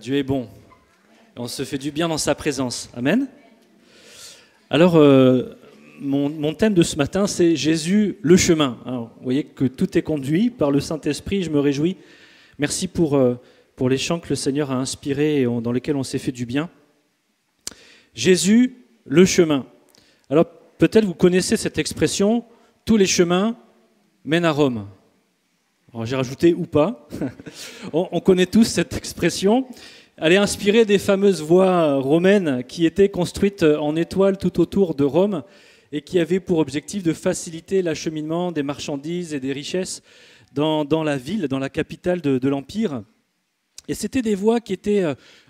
Dieu est bon. On se fait du bien dans sa présence. Amen. Alors, mon thème de ce matin, c'est Jésus, le chemin. Alors, vous voyez que tout est conduit par le Saint-Esprit, je me réjouis. Merci pour les chants que le Seigneur a inspirés et dans lesquels on s'est fait du bien. Jésus, le chemin. Alors, peut-être vous connaissez cette expression, tous les chemins mènent à Rome. Alors, j'ai rajouté ou pas. On connaît tous cette expression. Elle est inspirée des fameuses voies romaines qui étaient construites en étoile tout autour de Rome et qui avaient pour objectif de faciliter l'acheminement des marchandises et des richesses dans la ville, dans la capitale de l'Empire. Et c'était des voies qui étaient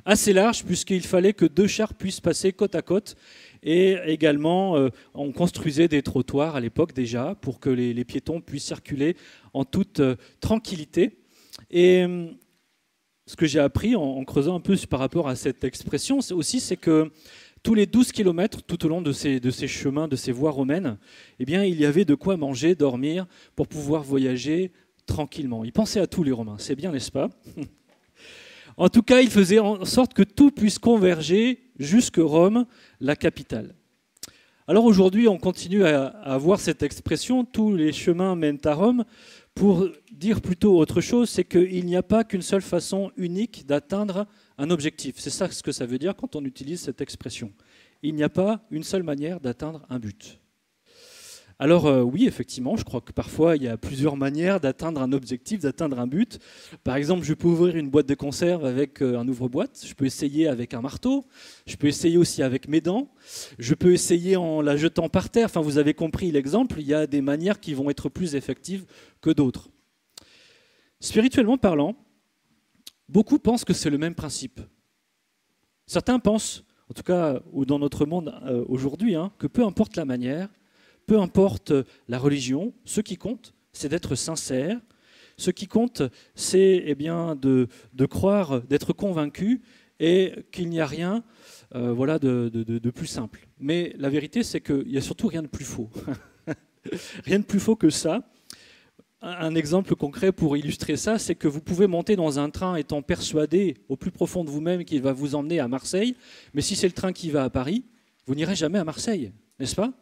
assez larges puisqu'il fallait que 2 chars puissent passer côte à côte. Et également, on construisait des trottoirs à l'époque déjà pour que les piétons puissent circuler en toute tranquillité. Et ce que j'ai appris en creusant un peu par rapport à cette expression c'est que tous les 12 kilomètres, tout au long de ces chemins, de ces voies romaines, eh bien, il y avait de quoi manger, dormir, pour pouvoir voyager tranquillement. Ils pensaient à tous les Romains, c'est bien, n'est-ce pas ? En tout cas, ils faisaient en sorte que tout puisse converger jusque Rome, la capitale. Alors aujourd'hui, on continue à avoir cette expression, tous les chemins mènent à Rome, pour dire plutôt autre chose, c'est qu'il n'y a pas qu'une seule façon unique d'atteindre un objectif. C'est ça ce que ça veut dire quand on utilise cette expression. Il n'y a pas une seule manière d'atteindre un but. Alors oui, effectivement, je crois que parfois il y a plusieurs manières d'atteindre un objectif, d'atteindre un but. Par exemple, je peux ouvrir une boîte de conserve avec un ouvre-boîte, je peux essayer avec un marteau, je peux essayer aussi avec mes dents, je peux essayer en la jetant par terre. Enfin, vous avez compris l'exemple, il y a des manières qui vont être plus effectives que d'autres. Spirituellement parlant, beaucoup pensent que c'est le même principe. Certains pensent, en tout cas ou dans notre monde aujourd'hui, que peu importe la manière, peu importe la religion, ce qui compte, c'est d'être sincère. Ce qui compte, c'est de croire, d'être convaincu et qu'il n'y a rien de plus simple. Mais la vérité, c'est qu'il n'y a surtout rien de plus faux. Rien de plus faux que ça. Un exemple concret pour illustrer ça, c'est que vous pouvez monter dans un train étant persuadé au plus profond de vous-même qu'il va vous emmener à Marseille, mais si c'est le train qui va à Paris, vous n'irez jamais à Marseille, n'est-ce pas ?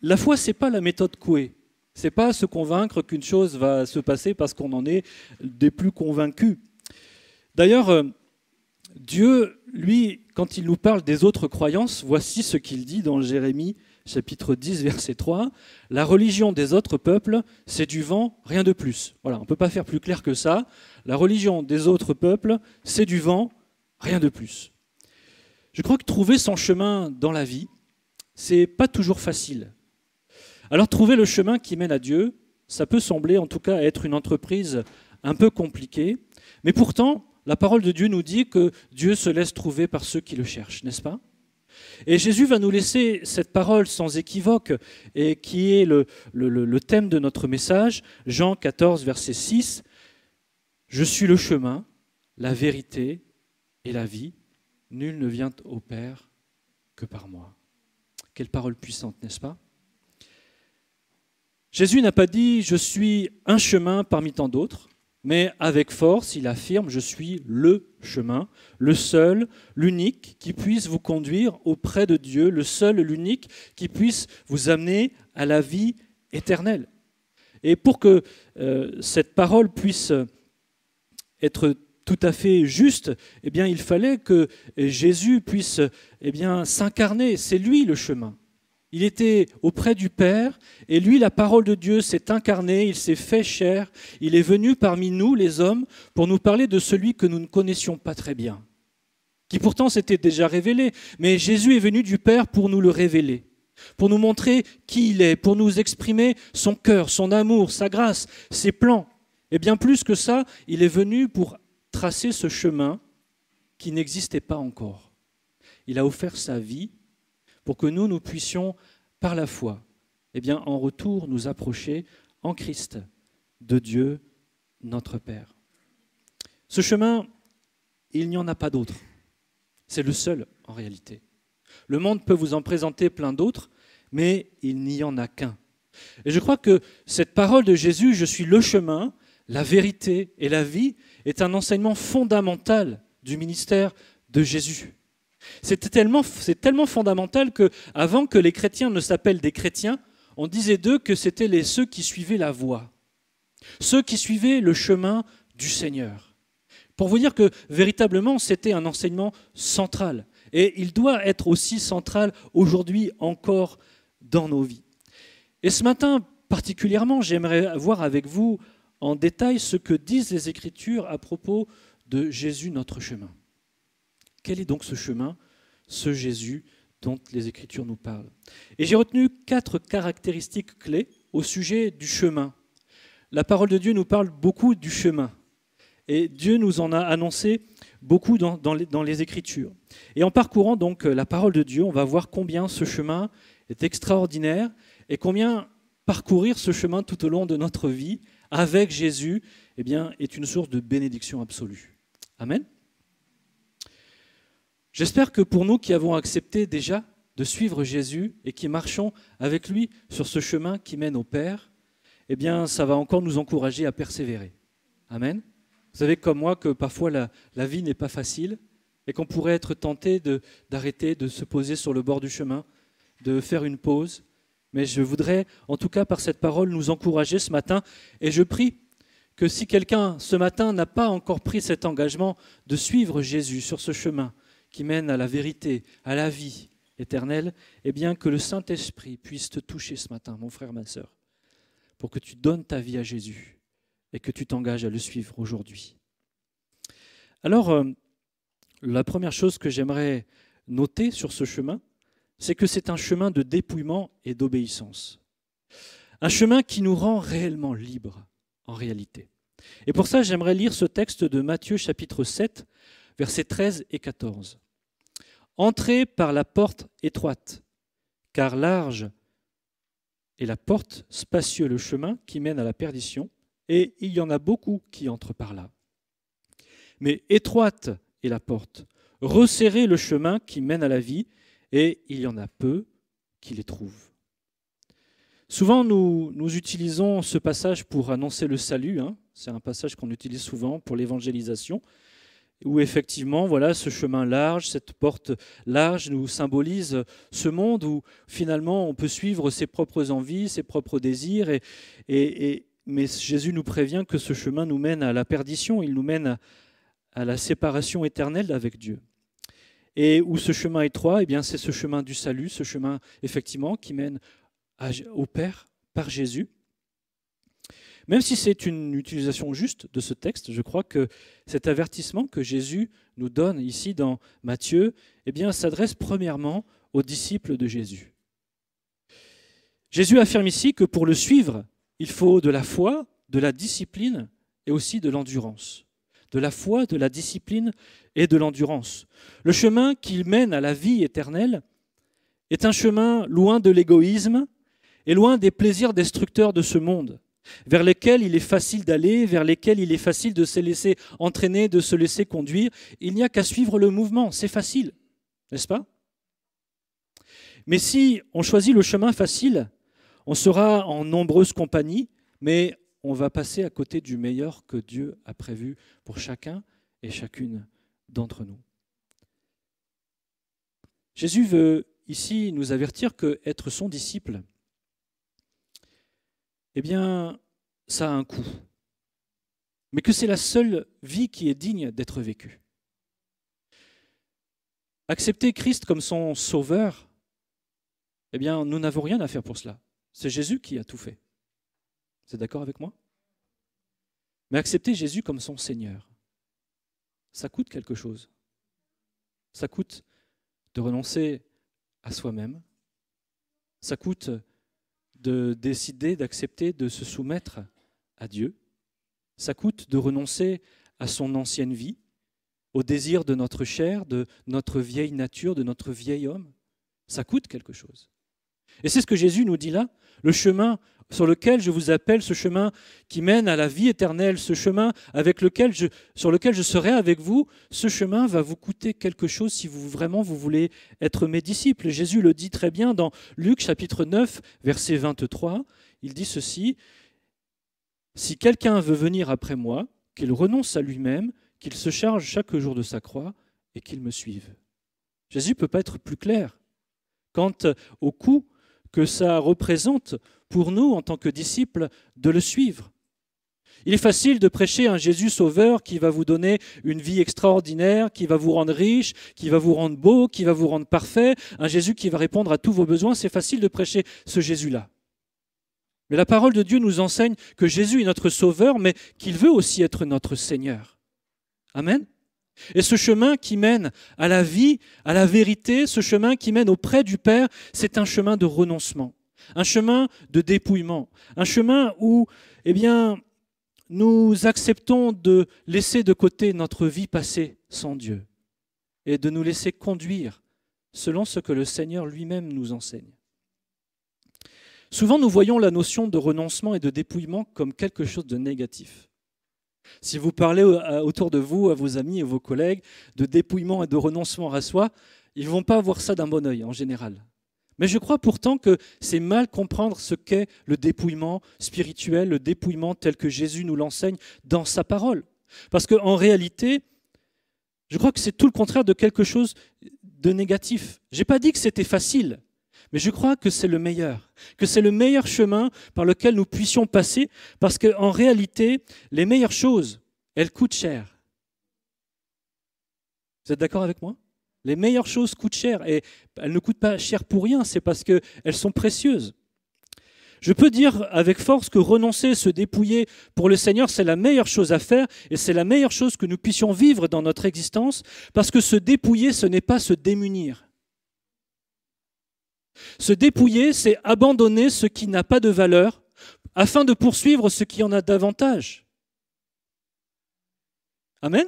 La foi, ce n'est pas la méthode Coué. Ce n'est pas se convaincre qu'une chose va se passer parce qu'on en est des plus convaincus. D'ailleurs, Dieu, lui, quand il nous parle des autres croyances, voici ce qu'il dit dans Jérémie, chapitre 10, verset 3. « La religion des autres peuples, c'est du vent, rien de plus. » Voilà, on ne peut pas faire plus clair que ça. La religion des autres peuples, c'est du vent, rien de plus. Je crois que trouver son chemin dans la vie, c'est pas toujours facile. Alors trouver le chemin qui mène à Dieu, ça peut sembler en tout cas être une entreprise un peu compliquée, mais pourtant la parole de Dieu nous dit que Dieu se laisse trouver par ceux qui le cherchent, n'est-ce pas ? Et Jésus va nous laisser cette parole sans équivoque et qui est le thème de notre message, Jean 14, verset 6, « Je suis le chemin, la vérité et la vie, nul ne vient au Père que par moi. » Quelle parole puissante, n'est-ce pas ? Jésus n'a pas dit « je suis un chemin parmi tant d'autres », mais avec force, il affirme « je suis le chemin, le seul, l'unique qui puisse vous conduire auprès de Dieu, le seul, l'unique qui puisse vous amener à la vie éternelle ». Et pour que cette parole puisse être tout à fait juste, eh bien, il fallait que Jésus puisse s'incarner, c'est lui le chemin. Il était auprès du Père, et lui, la parole de Dieu s'est incarnée, il s'est fait chair, il est venu parmi nous, les hommes, pour nous parler de celui que nous ne connaissions pas très bien, qui pourtant s'était déjà révélé, mais Jésus est venu du Père pour nous le révéler, pour nous montrer qui il est, pour nous exprimer son cœur, son amour, sa grâce, ses plans. Et bien plus que ça, il est venu pour tracer ce chemin qui n'existait pas encore. Il a offert sa vie pour que nous puissions, par la foi, en retour nous approcher en Christ de Dieu, notre Père. Ce chemin, il n'y en a pas d'autre. C'est le seul, en réalité. Le monde peut vous en présenter plein d'autres, mais il n'y en a qu'un. Et je crois que cette parole de Jésus, « Je suis le chemin, la vérité et la vie », est un enseignement fondamental du ministère de Jésus. C'est tellement fondamental qu'avant que les chrétiens ne s'appellent des chrétiens, on disait d'eux que c'était ceux qui suivaient la voie, ceux qui suivaient le chemin du Seigneur. Pour vous dire que véritablement, c'était un enseignement central. Et il doit être aussi central aujourd'hui encore dans nos vies. Et ce matin, particulièrement, j'aimerais voir avec vous en détail ce que disent les Écritures à propos de Jésus, notre chemin. Quel est donc ce chemin, ce Jésus dont les Écritures nous parlent? Et j'ai retenu 4 caractéristiques clés au sujet du chemin. La parole de Dieu nous parle beaucoup du chemin. Et Dieu nous en a annoncé beaucoup dans les Écritures. Et en parcourant donc la parole de Dieu, on va voir combien ce chemin est extraordinaire et combien parcourir ce chemin tout au long de notre vie avec Jésus eh bien, est une source de bénédiction absolue. Amen. J'espère que pour nous qui avons accepté déjà de suivre Jésus et qui marchons avec lui sur ce chemin qui mène au Père, eh bien, ça va encore nous encourager à persévérer. Amen. Vous savez comme moi que parfois la vie n'est pas facile et qu'on pourrait être tenté d'arrêter, de se poser sur le bord du chemin, de faire une pause. Mais je voudrais, en tout cas par cette parole, nous encourager ce matin. Et je prie que si quelqu'un ce matin n'a pas encore pris cet engagement de suivre Jésus sur ce chemin qui mène à la vérité, à la vie éternelle, eh bien que le Saint-Esprit puisse te toucher ce matin, mon frère, ma sœur, pour que tu donnes ta vie à Jésus et que tu t'engages à le suivre aujourd'hui. Alors, la première chose que j'aimerais noter sur ce chemin, c'est que c'est un chemin de dépouillement et d'obéissance. Un chemin qui nous rend réellement libres, en réalité. Et pour ça, j'aimerais lire ce texte de Matthieu chapitre 7, versets 13 et 14. « Entrez par la porte étroite, car large est la porte, spacieux le chemin qui mène à la perdition, et il y en a beaucoup qui entrent par là. Mais étroite est la porte, resserrez le chemin qui mène à la vie, et il y en a peu qui les trouvent. » Souvent, nous utilisons ce passage pour annoncer le salut. C'est un passage qu'on utilise souvent pour l'évangélisation, où effectivement, voilà, ce chemin large, cette porte large nous symbolise ce monde où finalement on peut suivre ses propres envies, ses propres désirs. Mais Jésus nous prévient que ce chemin nous mène à la perdition, il nous mène à la séparation éternelle avec Dieu. Et où ce chemin étroit, eh bien, c'est ce chemin du salut, ce chemin effectivement qui mène au Père par Jésus. Même si c'est une utilisation juste de ce texte, je crois que cet avertissement que Jésus nous donne ici dans Matthieu, eh bien, s'adresse premièrement aux disciples de Jésus. Jésus affirme ici que pour le suivre, il faut de la foi, de la discipline et aussi de l'endurance. De la foi, de la discipline et de l'endurance. Le chemin qui mène à la vie éternelle est un chemin loin de l'égoïsme et loin des plaisirs destructeurs de ce monde, vers lesquels il est facile d'aller, vers lesquels il est facile de se laisser entraîner, de se laisser conduire. Il n'y a qu'à suivre le mouvement, c'est facile, n'est-ce pas? Mais si on choisit le chemin facile, on sera en nombreuse compagnie, mais on va passer à côté du meilleur que Dieu a prévu pour chacun et chacune d'entre nous. Jésus veut ici nous avertir que être son disciple, eh bien, ça a un coût, mais que c'est la seule vie qui est digne d'être vécue. Accepter Christ comme son sauveur, eh bien, nous n'avons rien à faire pour cela. C'est Jésus qui a tout fait. Vous êtes d'accord avec moi? Mais accepter Jésus comme son Seigneur, ça coûte quelque chose. Ça coûte de renoncer à soi-même. Ça coûte de décider, d'accepter, de se soumettre à Dieu. Ça coûte de renoncer à son ancienne vie, au désir de notre chair, de notre vieille nature, de notre vieil homme. Ça coûte quelque chose. Et c'est ce que Jésus nous dit là, le chemin sur lequel je vous appelle, ce chemin qui mène à la vie éternelle, ce chemin sur lequel je serai avec vous, ce chemin va vous coûter quelque chose si vous voulez être mes disciples. Jésus le dit très bien dans Luc chapitre 9, verset 23, il dit ceci, « Si quelqu'un veut venir après moi, qu'il renonce à lui-même, qu'il se charge chaque jour de sa croix et qu'il me suive. Jésus ne peut pas être plus clair quant au coût que ça représente pour nous, en tant que disciples, de le suivre. Il est facile de prêcher un Jésus sauveur qui va vous donner une vie extraordinaire, qui va vous rendre riche, qui va vous rendre beau, qui va vous rendre parfait, un Jésus qui va répondre à tous vos besoins. C'est facile de prêcher ce Jésus-là. Mais la parole de Dieu nous enseigne que Jésus est notre sauveur, mais qu'il veut aussi être notre Seigneur. Amen. Et ce chemin qui mène à la vie, à la vérité, ce chemin qui mène auprès du Père, c'est un chemin de renoncement, un chemin de dépouillement, un chemin où, nous acceptons de laisser de côté notre vie passée sans Dieu et de nous laisser conduire selon ce que le Seigneur lui-même nous enseigne. Souvent, nous voyons la notion de renoncement et de dépouillement comme quelque chose de négatif. Si vous parlez autour de vous, à vos amis et vos collègues, de dépouillement et de renoncement à soi, ils ne vont pas voir ça d'un bon œil en général. Mais je crois pourtant que c'est mal comprendre ce qu'est le dépouillement spirituel, le dépouillement tel que Jésus nous l'enseigne dans sa parole. Parce qu'en réalité, je crois que c'est tout le contraire de quelque chose de négatif. Je n'ai pas dit que c'était facile, mais je crois que c'est le meilleur chemin par lequel nous puissions passer, parce qu'en réalité, les meilleures choses, elles coûtent cher. Vous êtes d'accord avec moi ? Les meilleures choses coûtent cher, et elles ne coûtent pas cher pour rien, c'est parce qu'elles sont précieuses. Je peux dire avec force que renoncer, se dépouiller pour le Seigneur, c'est la meilleure chose à faire, et c'est la meilleure chose que nous puissions vivre dans notre existence, parce que se dépouiller, ce n'est pas se démunir. Se dépouiller, c'est abandonner ce qui n'a pas de valeur, afin de poursuivre ce qui en a davantage. Amen ?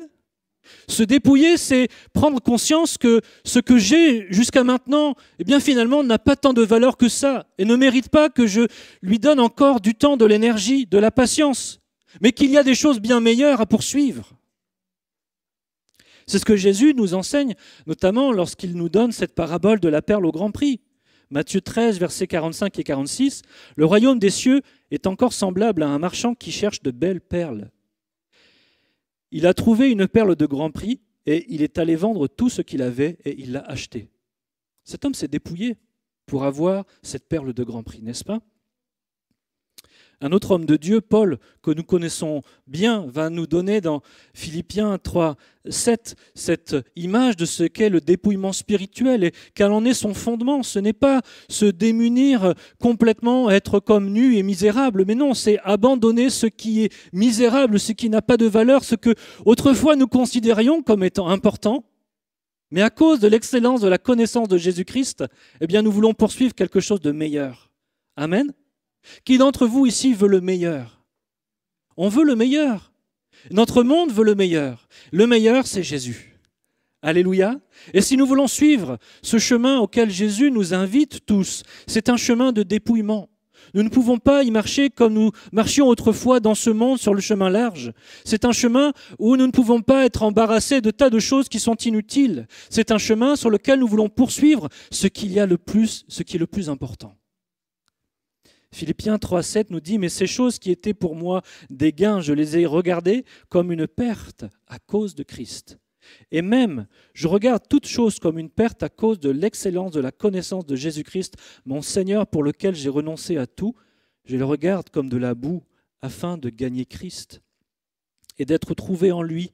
Se dépouiller, c'est prendre conscience que ce que j'ai jusqu'à maintenant, finalement, n'a pas tant de valeur que ça et ne mérite pas que je lui donne encore du temps, de l'énergie, de la patience, mais qu'il y a des choses bien meilleures à poursuivre. C'est ce que Jésus nous enseigne, notamment lorsqu'il nous donne cette parabole de la perle au grand prix. Matthieu 13, versets 45 et 46, « Le royaume des cieux est encore semblable à un marchand qui cherche de belles perles. Il a trouvé une perle de grand prix et il est allé vendre tout ce qu'il avait et il l'a achetée. » Cet homme s'est dépouillé pour avoir cette perle de grand prix, n'est-ce pas ? Un autre homme de Dieu, Paul, que nous connaissons bien, va nous donner dans Philippiens 3, 7 cette image de ce qu'est le dépouillement spirituel et quel en est son fondement. Ce n'est pas se démunir complètement, être comme nu et misérable, mais non, c'est abandonner ce qui est misérable, ce qui n'a pas de valeur, ce que autrefois nous considérions comme étant important. Mais à cause de l'excellence de la connaissance de Jésus-Christ, nous voulons poursuivre quelque chose de meilleur. Amen. Qui d'entre vous ici veut le meilleur ? On veut le meilleur. Notre monde veut le meilleur. Le meilleur, c'est Jésus. Alléluia. Et si nous voulons suivre ce chemin auquel Jésus nous invite tous, c'est un chemin de dépouillement. Nous ne pouvons pas y marcher comme nous marchions autrefois dans ce monde sur le chemin large. C'est un chemin où nous ne pouvons pas être embarrassés de tas de choses qui sont inutiles. C'est un chemin sur lequel nous voulons poursuivre ce qui est le plus important. Philippiens 3,7 nous dit « Mais ces choses qui étaient pour moi des gains, je les ai regardées comme une perte à cause de Christ. Et même, je regarde toutes choses comme une perte à cause de l'excellence de la connaissance de Jésus-Christ, mon Seigneur, pour lequel j'ai renoncé à tout. Je le regarde comme de la boue, afin de gagner Christ et d'être trouvé en lui,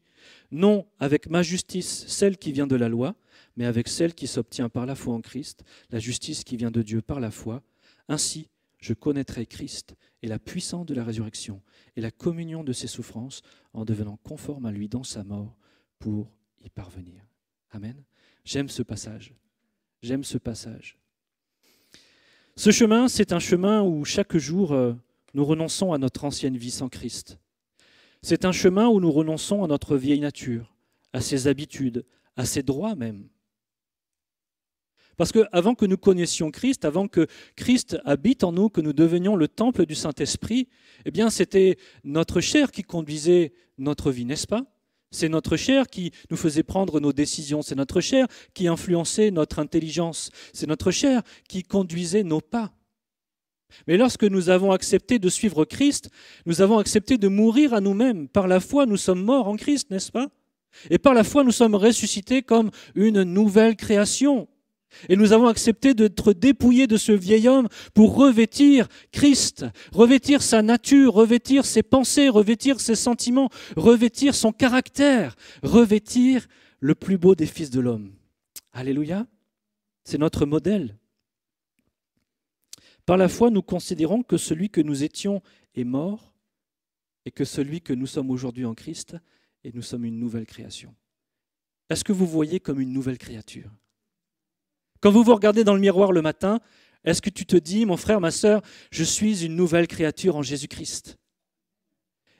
non avec ma justice, celle qui vient de la loi, mais avec celle qui s'obtient par la foi en Christ, la justice qui vient de Dieu par la foi. Ainsi, je connaîtrai Christ et la puissance de la résurrection et la communion de ses souffrances en devenant conforme à lui dans sa mort pour y parvenir. » Amen. J'aime ce passage. J'aime ce passage. Ce chemin, c'est un chemin où chaque jour, nous renonçons à notre ancienne vie sans Christ. C'est un chemin où nous renonçons à notre vieille nature, à ses habitudes, à ses droits même. Parce qu'avant que nous connaissions Christ, avant que Christ habite en nous, que nous devenions le temple du Saint-Esprit, c'était notre chair qui conduisait notre vie, n'est-ce pas ? C'est notre chair qui nous faisait prendre nos décisions, c'est notre chair qui influençait notre intelligence, c'est notre chair qui conduisait nos pas. Mais lorsque nous avons accepté de suivre Christ, nous avons accepté de mourir à nous-mêmes. Par la foi, nous sommes morts en Christ, n'est-ce pas ? Et par la foi, nous sommes ressuscités comme une nouvelle création. Et nous avons accepté d'être dépouillés de ce vieil homme pour revêtir Christ, revêtir sa nature, revêtir ses pensées, revêtir ses sentiments, revêtir son caractère, revêtir le plus beau des fils de l'homme. Alléluia, c'est notre modèle. Par la foi, nous considérons que celui que nous étions est mort et que celui que nous sommes aujourd'hui en Christ, et nous sommes une nouvelle création. Est-ce que vous voyez comme une nouvelle créature ? Quand vous vous regardez dans le miroir le matin, est-ce que tu te dis, mon frère, ma sœur, je suis une nouvelle créature en Jésus-Christ ?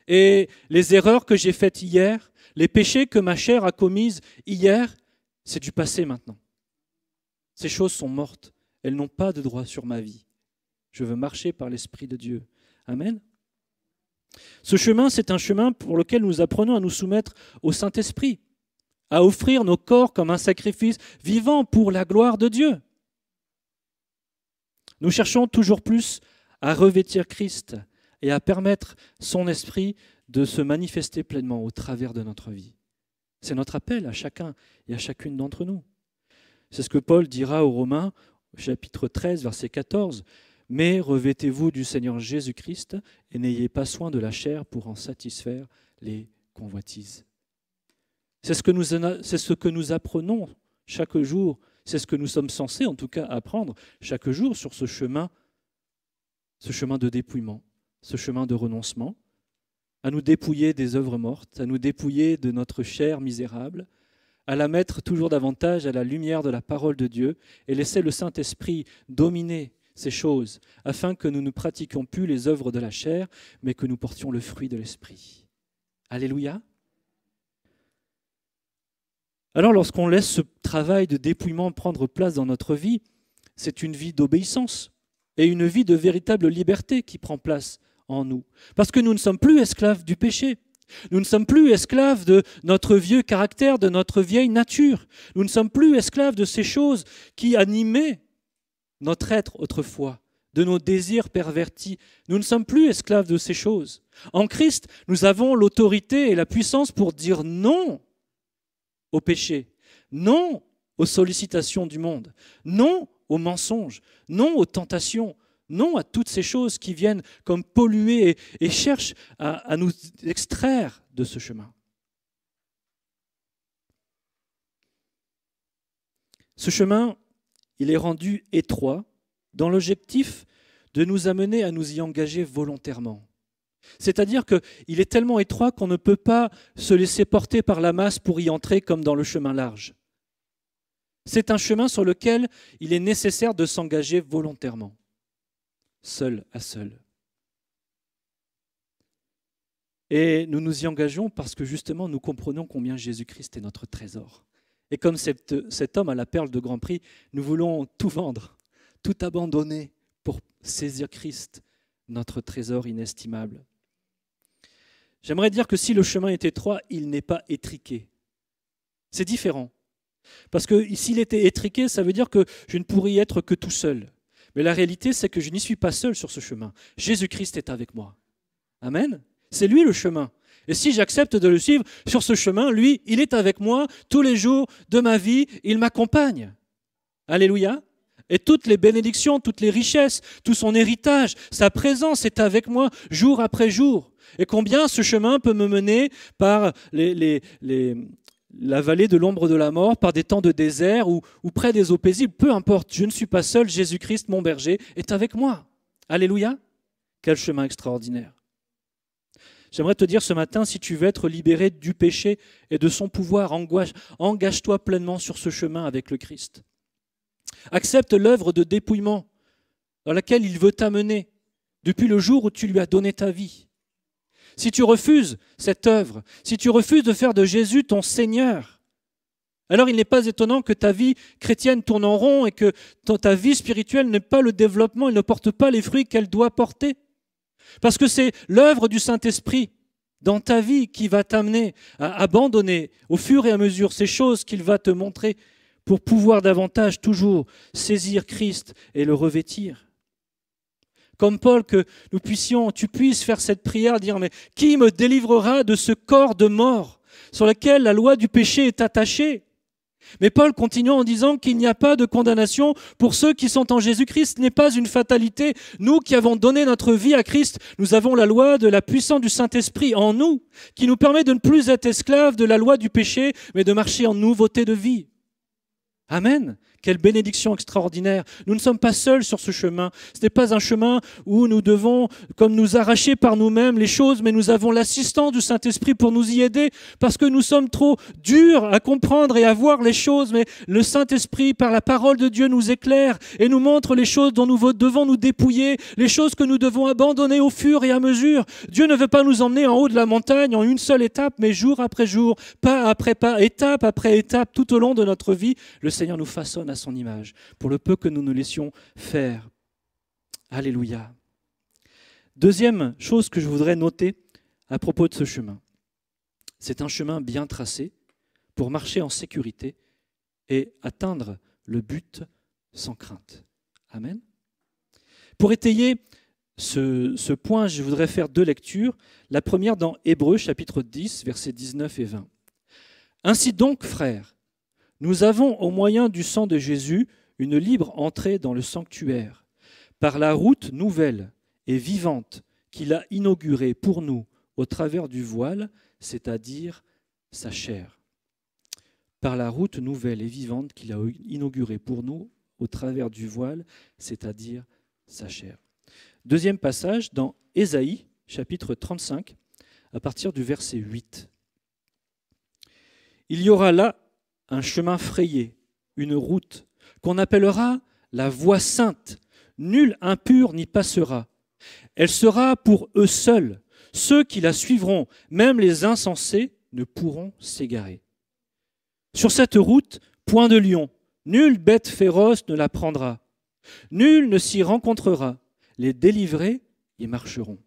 Et les erreurs que j'ai faites hier, les péchés que ma chair a commises hier, c'est du passé maintenant. Ces choses sont mortes. Elles n'ont pas de droit sur ma vie. Je veux marcher par l'Esprit de Dieu. Amen. Ce chemin, c'est un chemin pour lequel nous apprenons à nous soumettre au Saint-Esprit, à offrir nos corps comme un sacrifice vivant pour la gloire de Dieu. Nous cherchons toujours plus à revêtir Christ et à permettre son esprit de se manifester pleinement au travers de notre vie. C'est notre appel à chacun et à chacune d'entre nous. C'est ce que Paul dira aux Romains, au chapitre 13, verset 14. « Mais revêtez-vous du Seigneur Jésus-Christ et n'ayez pas soin de la chair pour en satisfaire les convoitises. » C'est ce que nous apprenons chaque jour, c'est ce que nous sommes censés en tout cas apprendre chaque jour sur ce chemin de dépouillement, ce chemin de renoncement, à nous dépouiller des œuvres mortes, à nous dépouiller de notre chair misérable, à la mettre toujours davantage à la lumière de la parole de Dieu et laisser le Saint-Esprit dominer ces choses afin que nous ne pratiquions plus les œuvres de la chair, mais que nous portions le fruit de l'Esprit. Alléluia. Alors lorsqu'on laisse ce travail de dépouillement prendre place dans notre vie, c'est une vie d'obéissance et une vie de véritable liberté qui prend place en nous. Parce que nous ne sommes plus esclaves du péché. Nous ne sommes plus esclaves de notre vieux caractère, de notre vieille nature. Nous ne sommes plus esclaves de ces choses qui animaient notre être autrefois, de nos désirs pervertis. Nous ne sommes plus esclaves de ces choses. En Christ, nous avons l'autorité et la puissance pour dire non au péché, non aux sollicitations du monde, non aux mensonges, non aux tentations, non à toutes ces choses qui viennent comme polluer et cherchent à nous extraire de ce chemin. Ce chemin, il est rendu étroit dans l'objectif de nous amener à nous y engager volontairement. C'est-à-dire qu'il est tellement étroit qu'on ne peut pas se laisser porter par la masse pour y entrer comme dans le chemin large. C'est un chemin sur lequel il est nécessaire de s'engager volontairement, seul à seul. Et nous nous y engageons parce que justement nous comprenons combien Jésus-Christ est notre trésor. Et comme cet homme à la perle de grand prix, nous voulons tout vendre, tout abandonner pour saisir Christ, notre trésor inestimable. J'aimerais dire que si le chemin est étroit, il n'est pas étriqué. C'est différent. Parce que s'il était étriqué, ça veut dire que je ne pourrais y être que tout seul. Mais la réalité, c'est que je n'y suis pas seul sur ce chemin. Jésus-Christ est avec moi. Amen. C'est lui le chemin. Et si j'accepte de le suivre sur ce chemin, lui, il est avec moi tous les jours de ma vie, il m'accompagne. Alléluia. Et toutes les bénédictions, toutes les richesses, tout son héritage, sa présence est avec moi jour après jour. Et combien ce chemin peut me mener par la vallée de l'ombre de la mort, par des temps de désert ou près des eaux paisibles, peu importe, je ne suis pas seul, Jésus-Christ, mon berger, est avec moi. Alléluia. Quel chemin extraordinaire. J'aimerais te dire ce matin, si tu veux être libéré du péché et de son pouvoir, engage-toi pleinement sur ce chemin avec le Christ. Accepte l'œuvre de dépouillement dans laquelle il veut t'amener depuis le jour où tu lui as donné ta vie. Si tu refuses cette œuvre, si tu refuses de faire de Jésus ton Seigneur, alors il n'est pas étonnant que ta vie chrétienne tourne en rond et que ta vie spirituelle n'ait pas le développement, elle ne porte pas les fruits qu'elle doit porter. Parce que c'est l'œuvre du Saint-Esprit dans ta vie qui va t'amener à abandonner au fur et à mesure ces choses qu'il va te montrer pour pouvoir davantage toujours saisir Christ et le revêtir. Comme Paul, que tu puisses faire cette prière, dire « Mais qui me délivrera de ce corps de mort ? sur laquelle la loi du péché est attachée. Mais Paul continue en disant qu'il n'y a pas de condamnation pour ceux qui sont en Jésus-Christ. Ce n'est pas une fatalité. Nous qui avons donné notre vie à Christ, nous avons la loi de la puissance du Saint-Esprit en nous, qui nous permet de ne plus être esclaves de la loi du péché, mais de marcher en nouveauté de vie. Amen. Quelle bénédiction extraordinaire. Nous ne sommes pas seuls sur ce chemin. Ce n'est pas un chemin où nous devons, comme nous arracher par nous-mêmes les choses, mais nous avons l'assistance du Saint-Esprit pour nous y aider, parce que nous sommes trop durs à comprendre et à voir les choses, mais le Saint-Esprit, par la parole de Dieu, nous éclaire et nous montre les choses dont nous devons nous dépouiller, les choses que nous devons abandonner au fur et à mesure. Dieu ne veut pas nous emmener en haut de la montagne en une seule étape, mais jour après jour, pas après pas, étape après étape, tout au long de notre vie. Le Seigneur nous façonne à son image, pour le peu que nous nous laissions faire. Alléluia. Deuxième chose que je voudrais noter à propos de ce chemin. C'est un chemin bien tracé pour marcher en sécurité et atteindre le but sans crainte. Amen. Pour étayer ce point, je voudrais faire 2 lectures. La première dans Hébreux, chapitre 10, versets 19 et 20. Ainsi donc, frères, nous avons, au moyen du sang de Jésus, une libre entrée dans le sanctuaire, par la route nouvelle et vivante qu'il a inaugurée pour nous au travers du voile, c'est-à-dire sa chair. Par la route nouvelle et vivante qu'il a inaugurée pour nous au travers du voile, c'est-à-dire sa chair. Deuxième passage dans Ésaïe, chapitre 35, à partir du verset 8. Il y aura là un chemin frayé, une route, qu'on appellera la voie sainte. Nul impur n'y passera. Elle sera pour eux seuls. Ceux qui la suivront, même les insensés, ne pourront s'égarer. Sur cette route, point de lion. Nulle bête féroce ne la prendra. Nul ne s'y rencontrera. Les délivrés y marcheront.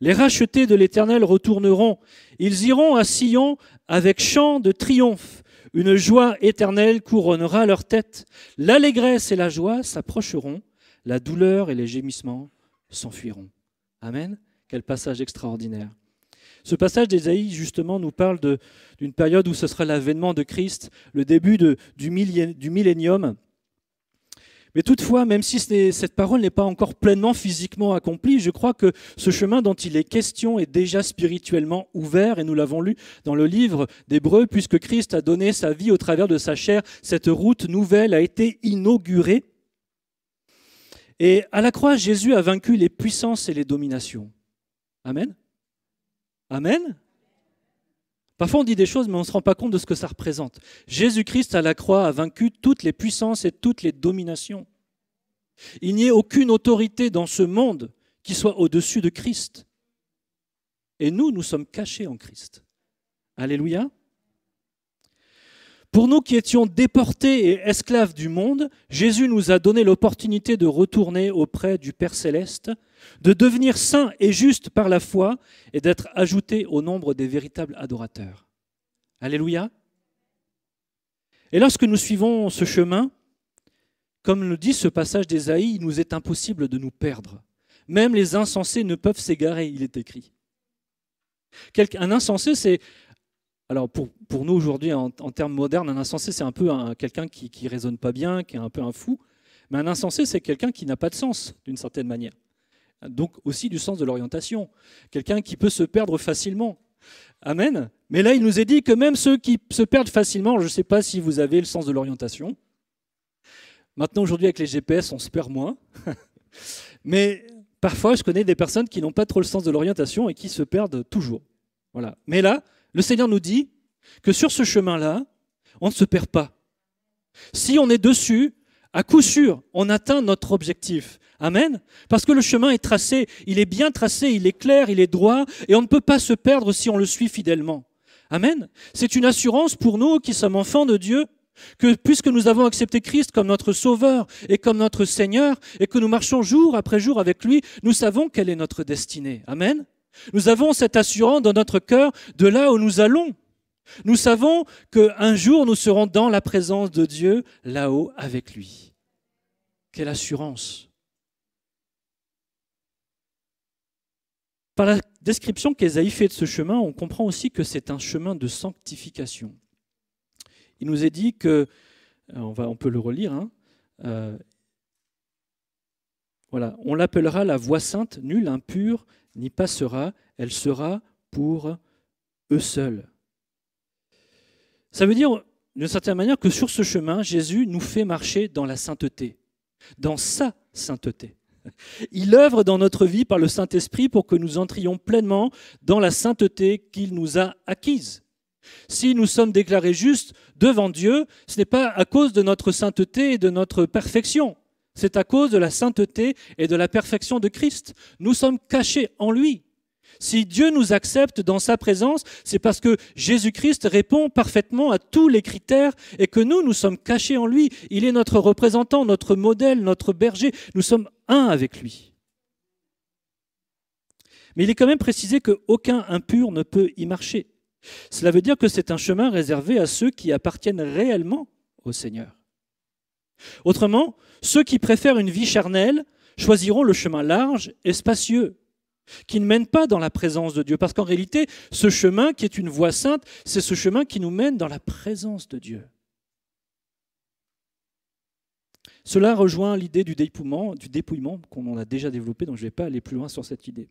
Les rachetés de l'Éternel retourneront. Ils iront à Sion avec chant de triomphe. Une joie éternelle couronnera leur tête. L'allégresse et la joie s'approcheront. La douleur et les gémissements s'enfuiront. Amen. Quel passage extraordinaire. Ce passage d'Ésaïe, justement, nous parle d'une période où ce sera l'avènement de Christ, le début du millénium. Mais toutefois, même si cette parole n'est pas encore pleinement physiquement accomplie, je crois que ce chemin dont il est question est déjà spirituellement ouvert, et nous l'avons lu dans le livre d'Hébreux, puisque Christ a donné sa vie au travers de sa chair, cette route nouvelle a été inaugurée. Et à la croix, Jésus a vaincu les puissances et les dominations. Amen. Amen. Parfois on dit des choses, mais on ne se rend pas compte de ce que ça représente. Jésus-Christ à la croix a vaincu toutes les puissances et toutes les dominations. Il n'y a aucune autorité dans ce monde qui soit au-dessus de Christ. Et nous sommes cachés en Christ. Alléluia. Pour nous qui étions déportés et esclaves du monde, Jésus nous a donné l'opportunité de retourner auprès du Père Céleste, de devenir saints et justes par la foi et d'être ajoutés au nombre des véritables adorateurs. Alléluia. Et lorsque nous suivons ce chemin, comme le dit ce passage d'Ésaïe, il nous est impossible de nous perdre. Même les insensés ne peuvent s'égarer, il est écrit. Un insensé, c'est... Alors pour nous aujourd'hui, en termes modernes, un insensé, c'est un peu quelqu'un qui ne raisonne pas bien, qui est un peu un fou. Mais un insensé, c'est quelqu'un qui n'a pas de sens, d'une certaine manière. Donc aussi du sens de l'orientation. Quelqu'un qui peut se perdre facilement. Amen. Mais là, il nous est dit que même ceux qui se perdent facilement, je ne sais pas si vous avez le sens de l'orientation. Maintenant, aujourd'hui, avec les GPS, on se perd moins. Mais parfois, je connais des personnes qui n'ont pas trop le sens de l'orientation et qui se perdent toujours. Voilà. Mais là, le Seigneur nous dit que sur ce chemin-là, on ne se perd pas. Si on est dessus, à coup sûr, on atteint notre objectif. Amen. Parce que le chemin est tracé, il est bien tracé, il est clair, il est droit, et on ne peut pas se perdre si on le suit fidèlement. Amen. C'est une assurance pour nous qui sommes enfants de Dieu, que puisque nous avons accepté Christ comme notre Sauveur et comme notre Seigneur, et que nous marchons jour après jour avec lui, nous savons quelle est notre destinée. Amen. Nous avons cette assurance dans notre cœur de là où nous allons. Nous savons qu'un jour nous serons dans la présence de Dieu, là-haut avec lui. Quelle assurance! Par la description qu'Ésaïe fait de ce chemin, on comprend aussi que c'est un chemin de sanctification. Il nous est dit que, on peut le relire, voilà, on l'appellera la voie sainte, nul impur n'y passera, elle sera pour eux seuls. Ça veut dire, d'une certaine manière, que sur ce chemin, Jésus nous fait marcher dans la sainteté, dans sa sainteté. Il œuvre dans notre vie par le Saint-Esprit pour que nous entrions pleinement dans la sainteté qu'il nous a acquise. Si nous sommes déclarés justes devant Dieu, ce n'est pas à cause de notre sainteté et de notre perfection. C'est à cause de la sainteté et de la perfection de Christ. Nous sommes cachés en lui. Si Dieu nous accepte dans sa présence, c'est parce que Jésus-Christ répond parfaitement à tous les critères et que nous sommes cachés en lui. Il est notre représentant, notre modèle, notre berger. Nous sommes un avec lui. Mais il est quand même précisé qu'aucun impur ne peut y marcher. Cela veut dire que c'est un chemin réservé à ceux qui appartiennent réellement au Seigneur. Autrement, ceux qui préfèrent une vie charnelle choisiront le chemin large et spacieux, qui ne mène pas dans la présence de Dieu. Parce qu'en réalité, ce chemin qui est une voie sainte, c'est ce chemin qui nous mène dans la présence de Dieu. Cela rejoint l'idée du dépouillement qu'on a déjà développé, donc je ne vais pas aller plus loin sur cette idée.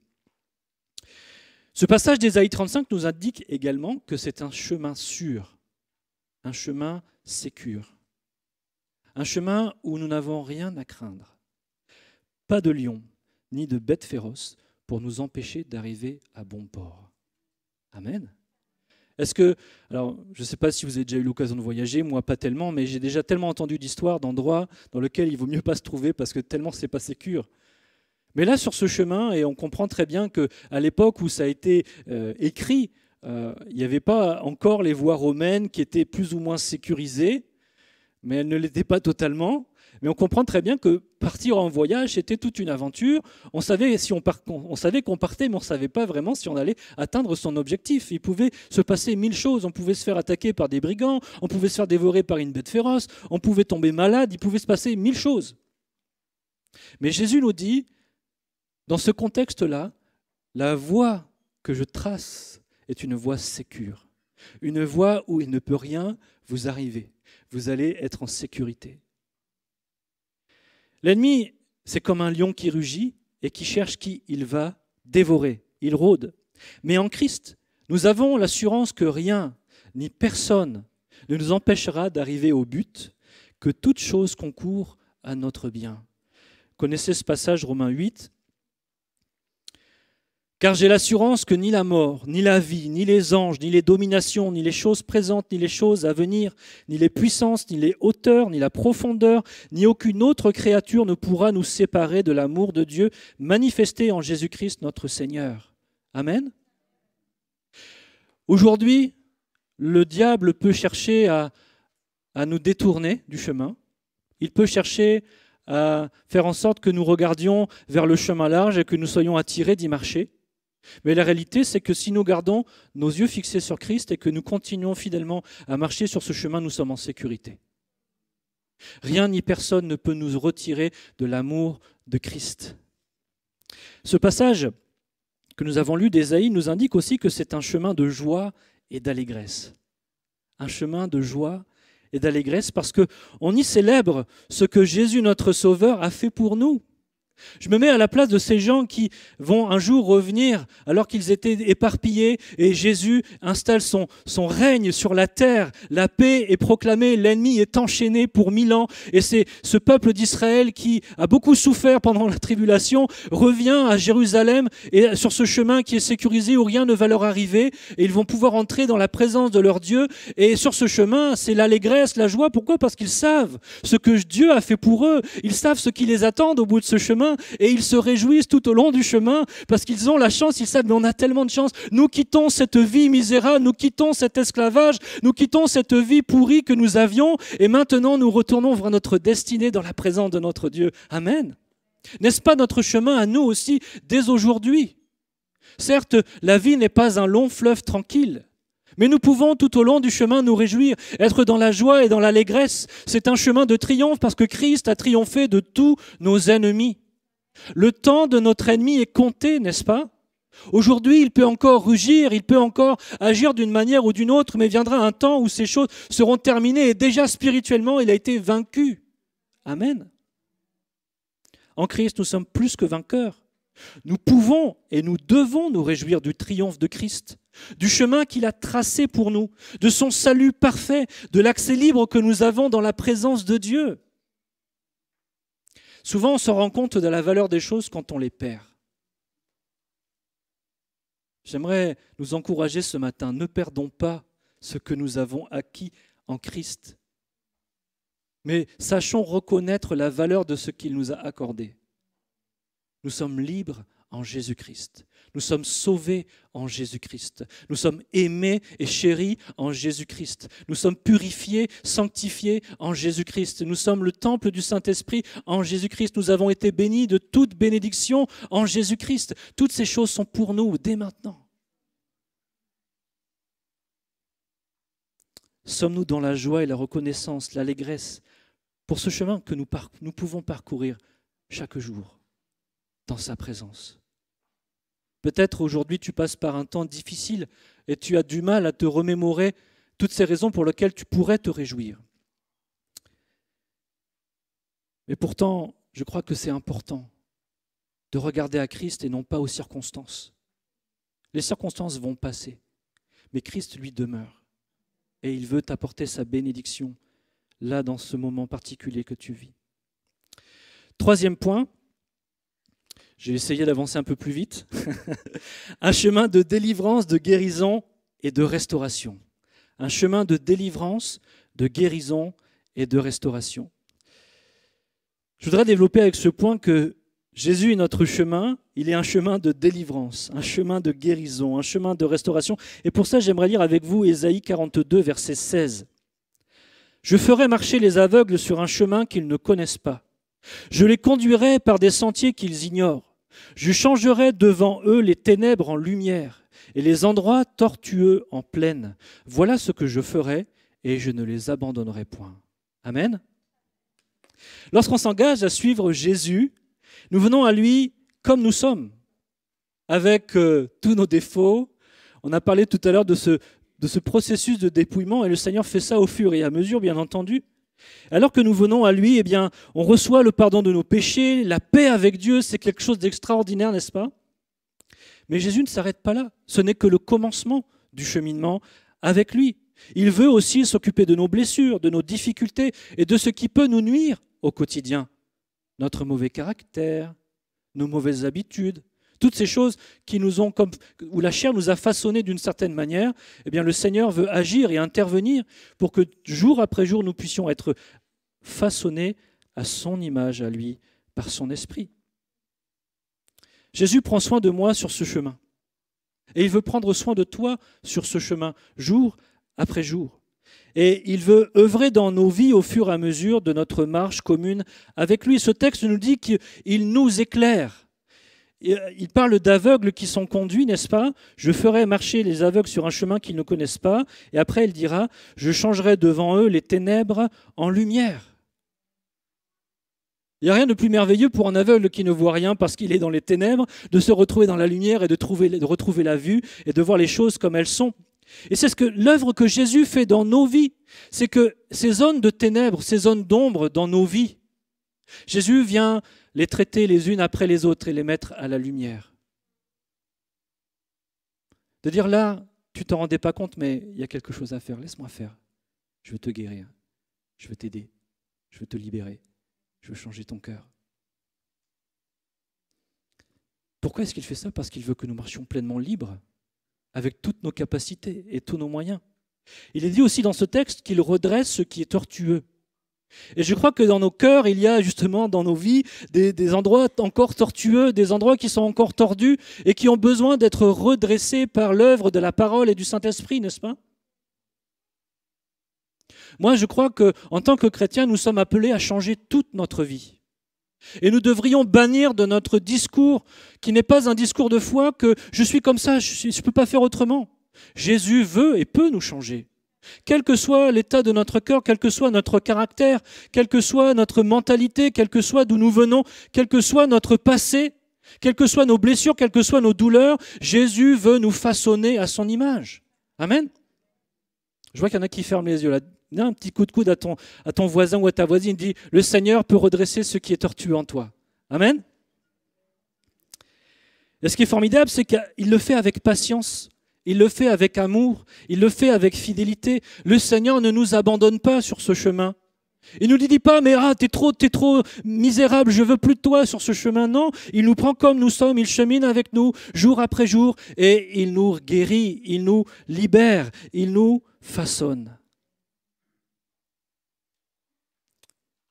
Ce passage d'Ésaïe 35 nous indique également que c'est un chemin sûr, un chemin sécure, un chemin où nous n'avons rien à craindre. Pas de lion, ni de bêtes féroces pour nous empêcher d'arriver à bon port. Amen. Alors, je ne sais pas si vous avez déjà eu l'occasion de voyager, moi pas tellement, mais j'ai déjà tellement entendu d'histoires d'endroits dans lesquels il vaut mieux pas se trouver parce que tellement c'est pas sécure. Mais là, sur ce chemin, et on comprend très bien qu'à l'époque où ça a été écrit, il n'y avait pas encore les voies romaines qui étaient plus ou moins sécurisées, mais elles ne l'étaient pas totalement. Mais on comprend très bien que partir en voyage, c'était toute une aventure. On savait qu'on partait, mais on ne savait pas vraiment si on allait atteindre son objectif. Il pouvait se passer 1000 choses. On pouvait se faire attaquer par des brigands, on pouvait se faire dévorer par une bête féroce, on pouvait tomber malade, il pouvait se passer 1000 choses. Mais Jésus nous dit, dans ce contexte-là, la voie que je trace est une voie sécure, une voie où il ne peut rien vous arriver. Vous allez être en sécurité. L'ennemi, c'est comme un lion qui rugit et qui cherche qui il va dévorer. Il rôde. Mais en Christ, nous avons l'assurance que rien ni personne ne nous empêchera d'arriver au but, que toute chose concourt à notre bien. Connaissez ce passage, Romains 8 ? Car j'ai l'assurance que ni la mort, ni la vie, ni les anges, ni les dominations, ni les choses présentes, ni les choses à venir, ni les puissances, ni les hauteurs, ni la profondeur, ni aucune autre créature ne pourra nous séparer de l'amour de Dieu manifesté en Jésus-Christ notre Seigneur. Amen. Aujourd'hui, le diable peut chercher à nous détourner du chemin. Il peut chercher à faire en sorte que nous regardions vers le chemin large et que nous soyons attirés d'y marcher. Mais la réalité, c'est que si nous gardons nos yeux fixés sur Christ et que nous continuons fidèlement à marcher sur ce chemin, nous sommes en sécurité. Rien ni personne ne peut nous retirer de l'amour de Christ. Ce passage que nous avons lu d'Ésaïe nous indique aussi que c'est un chemin de joie et d'allégresse. Un chemin de joie et d'allégresse parce qu'on y célèbre ce que Jésus, notre Sauveur, a fait pour nous. Je me mets à la place de ces gens qui vont un jour revenir alors qu'ils étaient éparpillés et Jésus installe son règne sur la terre. La paix est proclamée, l'ennemi est enchaîné pour 1000 ans et c'est ce peuple d'Israël qui a beaucoup souffert pendant la tribulation revient à Jérusalem et sur ce chemin qui est sécurisé où rien ne va leur arriver et ils vont pouvoir entrer dans la présence de leur Dieu et sur ce chemin c'est l'allégresse, la joie. Pourquoi ? Parce qu'ils savent ce que Dieu a fait pour eux, ils savent ce qui les attend au bout de ce chemin. Et ils se réjouissent tout au long du chemin parce qu'ils ont la chance, ils savent, mais on a tellement de chance. Nous quittons cette vie misérable, nous quittons cet esclavage, nous quittons cette vie pourrie que nous avions et maintenant nous retournons vers notre destinée dans la présence de notre Dieu. Amen. N'est-ce pas notre chemin à nous aussi dès aujourd'hui ? Certes, la vie n'est pas un long fleuve tranquille. Mais nous pouvons tout au long du chemin nous réjouir, être dans la joie et dans l'allégresse. C'est un chemin de triomphe parce que Christ a triomphé de tous nos ennemis. Le temps de notre ennemi est compté, n'est-ce pas ? Aujourd'hui, il peut encore rugir, il peut encore agir d'une manière ou d'une autre, mais viendra un temps où ces choses seront terminées et déjà spirituellement, il a été vaincu. Amen. En Christ, nous sommes plus que vainqueurs. Nous pouvons et nous devons nous réjouir du triomphe de Christ, du chemin qu'il a tracé pour nous, de son salut parfait, de l'accès libre que nous avons dans la présence de Dieu. Souvent, on se rend compte de la valeur des choses quand on les perd. J'aimerais nous encourager ce matin, ne perdons pas ce que nous avons acquis en Christ, mais sachons reconnaître la valeur de ce qu'il nous a accordé. Nous sommes libres en Jésus-Christ. Nous sommes sauvés en Jésus-Christ. Nous sommes aimés et chéris en Jésus-Christ. Nous sommes purifiés, sanctifiés en Jésus-Christ. Nous sommes le temple du Saint-Esprit en Jésus-Christ. Nous avons été bénis de toute bénédiction en Jésus-Christ. Toutes ces choses sont pour nous dès maintenant. Sommes-nous dans la joie et la reconnaissance, l'allégresse pour ce chemin que nous pouvons parcourir chaque jour dans sa présence? Peut-être aujourd'hui tu passes par un temps difficile et tu as du mal à te remémorer toutes ces raisons pour lesquelles tu pourrais te réjouir. Mais pourtant, je crois que c'est important de regarder à Christ et non pas aux circonstances. Les circonstances vont passer, mais Christ, lui, demeure. Et il veut t'apporter sa bénédiction, là, dans ce moment particulier que tu vis. Troisième point, j'ai essayé d'avancer un peu plus vite. Un chemin de délivrance, de guérison et de restauration. Un chemin de délivrance, de guérison et de restauration. Je voudrais développer avec ce point que Jésus est notre chemin, il est un chemin de délivrance, un chemin de guérison, un chemin de restauration. Et pour ça, j'aimerais lire avec vous Ésaïe 42, verset 16. « Je ferai marcher les aveugles sur un chemin qu'ils ne connaissent pas. Je les conduirai par des sentiers qu'ils ignorent. Je changerai devant eux les ténèbres en lumière et les endroits tortueux en plaine. Voilà ce que je ferai et je ne les abandonnerai point. » Amen. Lorsqu'on s'engage à suivre Jésus, nous venons à lui comme nous sommes, avec tous nos défauts. On a parlé tout à l'heure de ce processus de dépouillement et le Seigneur fait ça au fur et à mesure, bien entendu. Alors que nous venons à lui, eh bien, on reçoit le pardon de nos péchés, la paix avec Dieu, c'est quelque chose d'extraordinaire, n'est-ce pas? Mais Jésus ne s'arrête pas là. Ce n'est que le commencement du cheminement avec lui. Il veut aussi s'occuper de nos blessures, de nos difficultés et de ce qui peut nous nuire au quotidien. Notre mauvais caractère, nos mauvaises habitudes, toutes ces choses qui nous ont où la chair nous a façonnés d'une certaine manière, eh bien le Seigneur veut agir et intervenir pour que jour après jour nous puissions être façonnés à son image, à lui, par son esprit. Jésus prend soin de moi sur ce chemin. Et il veut prendre soin de toi sur ce chemin, jour après jour. Et il veut œuvrer dans nos vies au fur et à mesure de notre marche commune avec lui. Ce texte nous dit qu'il nous éclaire. Il parle d'aveugles qui sont conduits, n'est-ce pas? Je ferai marcher les aveugles sur un chemin qu'ils ne connaissent pas. Et après, il dira, je changerai devant eux les ténèbres en lumière. Il n'y a rien de plus merveilleux pour un aveugle qui ne voit rien parce qu'il est dans les ténèbres, de se retrouver dans la lumière et de retrouver la vue et de voir les choses comme elles sont. Et c'est ce que l'œuvre que Jésus fait dans nos vies, c'est que ces zones de ténèbres, ces zones d'ombre dans nos vies, Jésus vient les traiter les unes après les autres et les mettre à la lumière. De dire là, tu ne t'en rendais pas compte, mais il y a quelque chose à faire, laisse-moi faire. Je veux te guérir, je veux t'aider, je veux te libérer, je veux changer ton cœur. Pourquoi est-ce qu'il fait ça? Parce qu'il veut que nous marchions pleinement libres, avec toutes nos capacités et tous nos moyens. Il est dit aussi dans ce texte qu'il redresse ce qui est tortueux. Et je crois que dans nos cœurs, il y a justement dans nos vies des endroits encore tortueux, des endroits qui sont encore tordus et qui ont besoin d'être redressés par l'œuvre de la parole et du Saint-Esprit, n'est-ce pas? Moi, je crois qu'en tant que chrétiens, nous sommes appelés à changer toute notre vie. Et nous devrions bannir de notre discours, qui n'est pas un discours de foi, que je suis comme ça, je ne peux pas faire autrement. Jésus veut et peut nous changer. Quel que soit l'état de notre cœur, quel que soit notre caractère, quelle que soit notre mentalité, quel que soit d'où nous venons, quel que soit notre passé, Quelles que soient nos blessures, quelles que soient nos douleurs, Jésus veut nous façonner à son image. Amen. Je vois qu'il y en a qui ferment les yeux là. Donne un petit coup de coude à ton voisin ou à ta voisine. Dis, le Seigneur peut redresser ce qui est tortueux en toi. Amen. Et ce qui est formidable, c'est qu'il le fait avec patience. Il le fait avec amour. Il le fait avec fidélité. Le Seigneur ne nous abandonne pas sur ce chemin. Il ne nous dit pas, mais t'es trop misérable, je veux plus de toi sur ce chemin. Non, il nous prend comme nous sommes, il chemine avec nous jour après jour et il nous guérit, il nous libère, il nous façonne.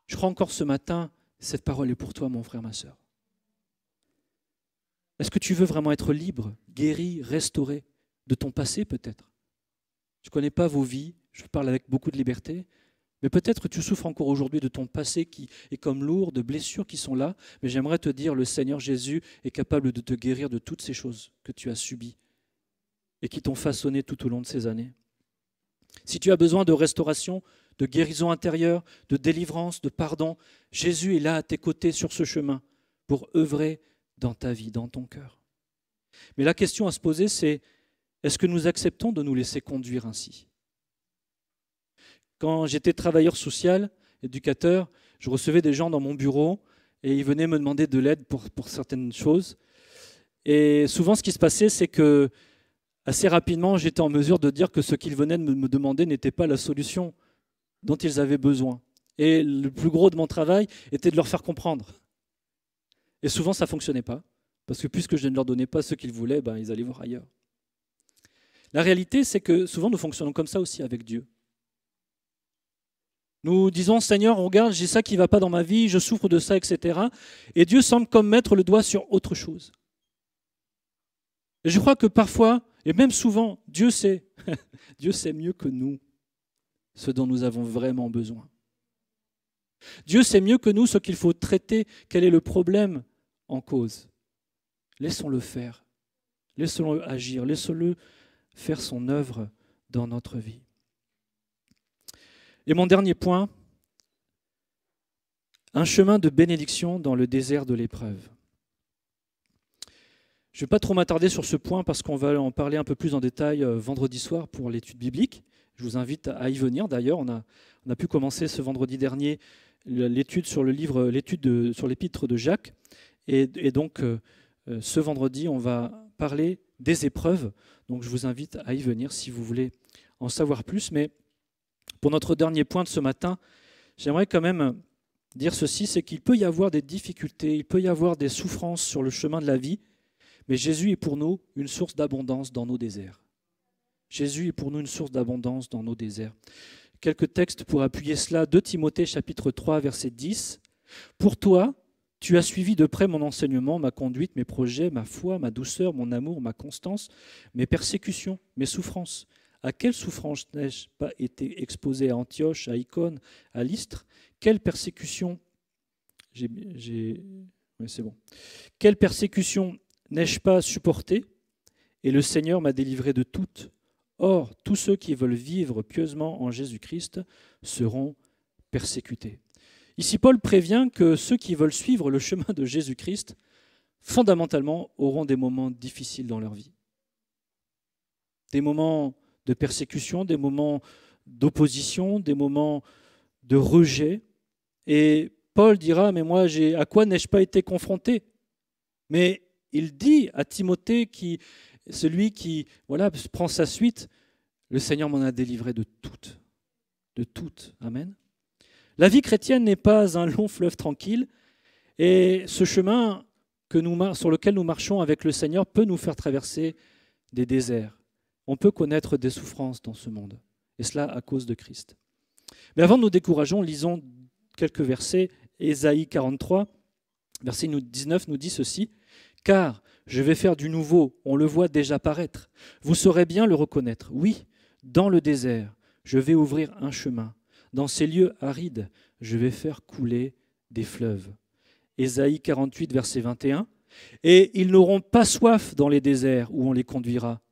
Je crois encore ce matin, cette parole est pour toi, mon frère, ma sœur. Est-ce que tu veux vraiment être libre, guéri, restauré de ton passé peut-être? Je ne connais pas vos vies, je parle avec beaucoup de liberté. Mais peut-être que tu souffres encore aujourd'hui de ton passé qui est comme lourd, de blessures qui sont là. Mais j'aimerais te dire, le Seigneur Jésus est capable de te guérir de toutes ces choses que tu as subies et qui t'ont façonné tout au long de ces années. Si tu as besoin de restauration, de guérison intérieure, de délivrance, de pardon, Jésus est là à tes côtés sur ce chemin pour œuvrer dans ta vie, dans ton cœur. Mais la question à se poser, c'est est-ce que nous acceptons de nous laisser conduire ainsi ? Quand j'étais travailleur social, éducateur, je recevais des gens dans mon bureau et ils venaient me demander de l'aide pour certaines choses. Et souvent, ce qui se passait, c'est que assez rapidement, j'étais en mesure de dire que ce qu'ils venaient de me demander n'était pas la solution dont ils avaient besoin. Et le plus gros de mon travail était de leur faire comprendre. Et souvent, ça ne fonctionnait pas, parce que puisque je ne leur donnais pas ce qu'ils voulaient, ils allaient voir ailleurs. La réalité, c'est que souvent, nous fonctionnons comme ça aussi avec Dieu. Nous disons, Seigneur, regarde, j'ai ça qui ne va pas dans ma vie, je souffre de ça, etc. Et Dieu semble comme mettre le doigt sur autre chose. Et je crois que parfois, et même souvent, Dieu sait, Dieu sait mieux que nous ce dont nous avons vraiment besoin. Dieu sait mieux que nous ce qu'il faut traiter, quel est le problème en cause. Laissons-le faire, laissons-le agir, laissons-le faire son œuvre dans notre vie. Et mon dernier point, un chemin de bénédiction dans le désert de l'épreuve. Je ne vais pas trop m'attarder sur ce point parce qu'on va en parler un peu plus en détail vendredi soir pour l'étude biblique. Je vous invite à y venir. D'ailleurs, on a pu commencer ce vendredi dernier l'étude sur sur l'épître de Jacques. Et donc, ce vendredi, on va parler des épreuves. Donc, je vous invite à y venir si vous voulez en savoir plus. Mais pour notre dernier point de ce matin, j'aimerais quand même dire ceci, c'est qu'il peut y avoir des difficultés, il peut y avoir des souffrances sur le chemin de la vie, mais Jésus est pour nous une source d'abondance dans nos déserts. Jésus est pour nous une source d'abondance dans nos déserts. Quelques textes pour appuyer cela. 2 Timothée chapitre 3, verset 10. « Pour toi, tu as suivi de près mon enseignement, ma conduite, mes projets, ma foi, ma douceur, mon amour, ma constance, mes persécutions, mes souffrances. À quelle souffrance n'ai-je pas été exposé à Antioche, à Icône, à Lystre? Quelle persécution Quelle persécution n'ai-je pas supporté? Et le Seigneur m'a délivré de toutes. Or, tous ceux qui veulent vivre pieusement en Jésus-Christ seront persécutés. » Ici, Paul prévient que ceux qui veulent suivre le chemin de Jésus-Christ, fondamentalement, auront des moments difficiles dans leur vie. Des moments de persécution, des moments d'opposition, des moments de rejet. Et Paul dira, mais moi, à quoi n'ai-je pas été confronté? Mais il dit à Timothée, celui qui prend sa suite, le Seigneur m'en a délivré de toutes. De toutes. Amen. La vie chrétienne n'est pas un long fleuve tranquille, et ce chemin sur lequel nous marchons avec le Seigneur peut nous faire traverser des déserts. On peut connaître des souffrances dans ce monde, et cela à cause de Christ. Mais avant de nous décourager, lisons quelques versets. Ésaïe 43, verset 19 nous dit ceci. « Car je vais faire du nouveau, on le voit déjà paraître. Vous saurez bien le reconnaître. Oui, dans le désert, je vais ouvrir un chemin. Dans ces lieux arides, je vais faire couler des fleuves. » Ésaïe 48, verset 21. « Et ils n'auront pas soif dans les déserts où on les conduira.